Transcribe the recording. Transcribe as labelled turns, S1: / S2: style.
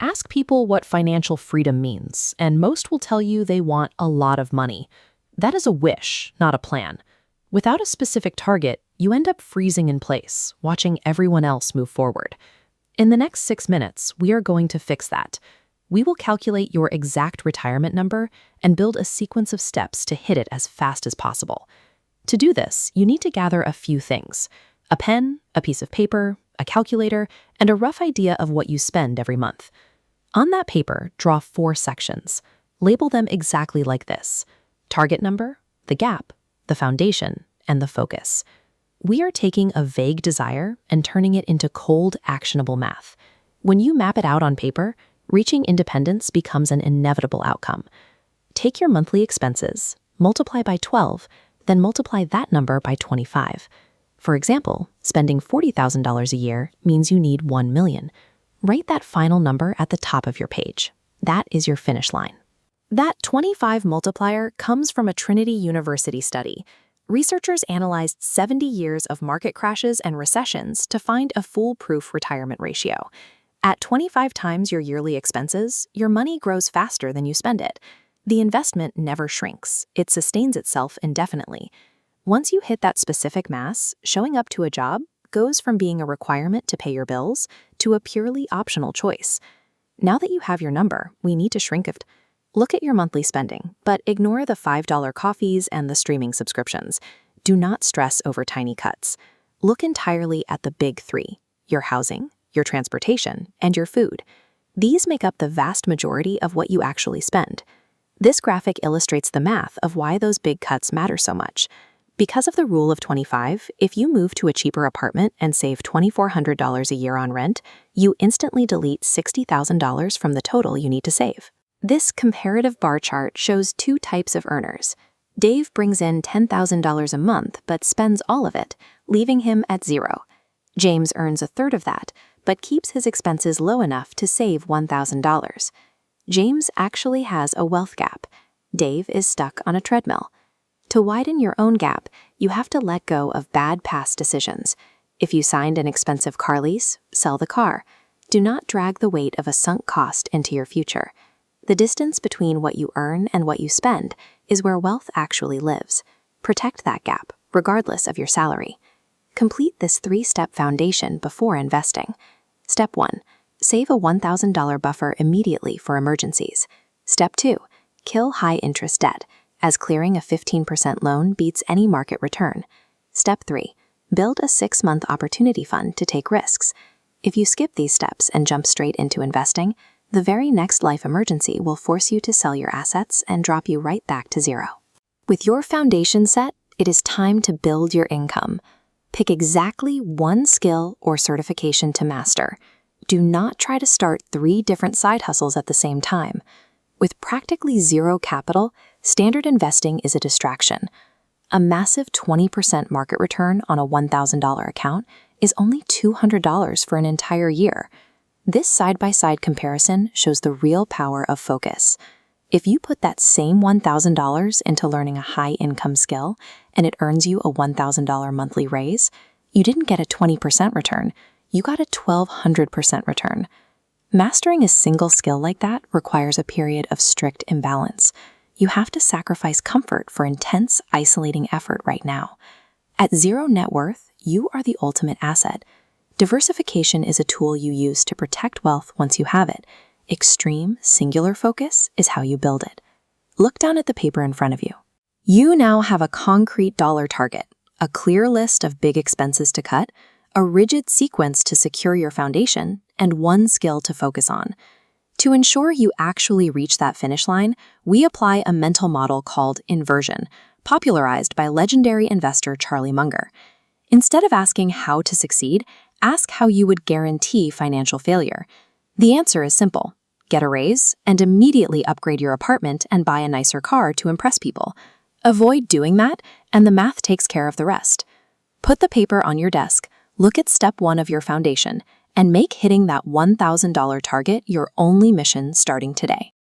S1: Ask people what financial freedom means, and most will tell you they want a lot of money. That is a wish, not a plan. Without a specific target, you end up freezing in place, watching everyone else move forward. In the next 6 minutes, we are going to fix that. We will calculate your exact retirement number and build a sequence of steps to hit it as fast as possible. To do this, you need to gather a few things: a pen, a piece of paper, a calculator, and a rough idea of what you spend every month. On that paper, draw 4 sections. Label them exactly like this: target number, the gap, the foundation, and the focus. We are taking a vague desire and turning it into cold, actionable math. When you map it out on paper, reaching independence becomes an inevitable outcome. Take your monthly expenses, multiply by 12, then multiply that number by 25. For example, spending $40,000 a year means you need $1 million. Write that final number at the top of your page. That is your finish line. That 25 multiplier comes from a Trinity University study. Researchers analyzed 70 years of market crashes and recessions to find a foolproof retirement ratio. At 25 times your yearly expenses, your money grows faster than you spend it. The investment never shrinks. It sustains itself indefinitely. Once you hit that specific mass, showing up to a job goes from being a requirement to pay your bills to a purely optional choice. Now that you have your number, we need to shrink it. Look at your monthly spending, but ignore the $5 coffees and the streaming subscriptions. Do not stress over tiny cuts. Look entirely at the big 3: your housing, your transportation, and your food. These make up the vast majority of what you actually spend. This graphic illustrates the math of why those big cuts matter so much. Because of the rule of 25, if you move to a cheaper apartment and save $2,400 a year on rent, you instantly delete $60,000 from the total you need to save. This comparative bar chart shows 2 types of earners. Dave brings in $10,000 a month but spends all of it, leaving him at zero. James earns a third of that, but keeps his expenses low enough to save $1,000. James actually has a wealth gap. Dave is stuck on a treadmill. To widen your own gap, you have to let go of bad past decisions. If you signed an expensive car lease, sell the car. Do not drag the weight of a sunk cost into your future. The distance between what you earn and what you spend is where wealth actually lives. Protect that gap, regardless of your salary. Complete this 3-step foundation before investing. Step 1. Save a $1,000 buffer immediately for emergencies. Step 2. Kill high-interest debt, as clearing a 15% loan beats any market return. Step 3. Build a 6-month opportunity fund to take risks. If you skip these steps and jump straight into investing, the very next life emergency will force you to sell your assets and drop you right back to zero. With your foundation set, it is time to build your income. Pick exactly one skill or certification to master. Do not try to start 3 different side hustles at the same time. With practically zero capital, standard investing is a distraction. A massive 20% market return on a $1,000 account is only $200 for an entire year. This side-by-side comparison shows the real power of focus. If you put that same $1,000 into learning a high-income skill and it earns you a $1,000 monthly raise, you didn't get a 20% return, you got a 1,200% return. Mastering a single skill like that requires a period of strict imbalance. You have to sacrifice comfort for intense, isolating effort right now. At zero net worth, you are the ultimate asset. Diversification is a tool you use to protect wealth once you have it. Extreme, singular focus is how you build it. Look down at the paper in front of you. You now have a concrete dollar target, a clear list of big expenses to cut, a rigid sequence to secure your foundation, and one skill to focus on. To ensure you actually reach that finish line, we apply a mental model called inversion, popularized by legendary investor Charlie Munger. Instead of asking how to succeed, ask how you would guarantee financial failure. The answer is simple. Get a raise and immediately upgrade your apartment and buy a nicer car to impress people. Avoid doing that, and the math takes care of the rest. Put the paper on your desk, look at step 1 of your foundation, and make hitting that $1,000 target your only mission starting today.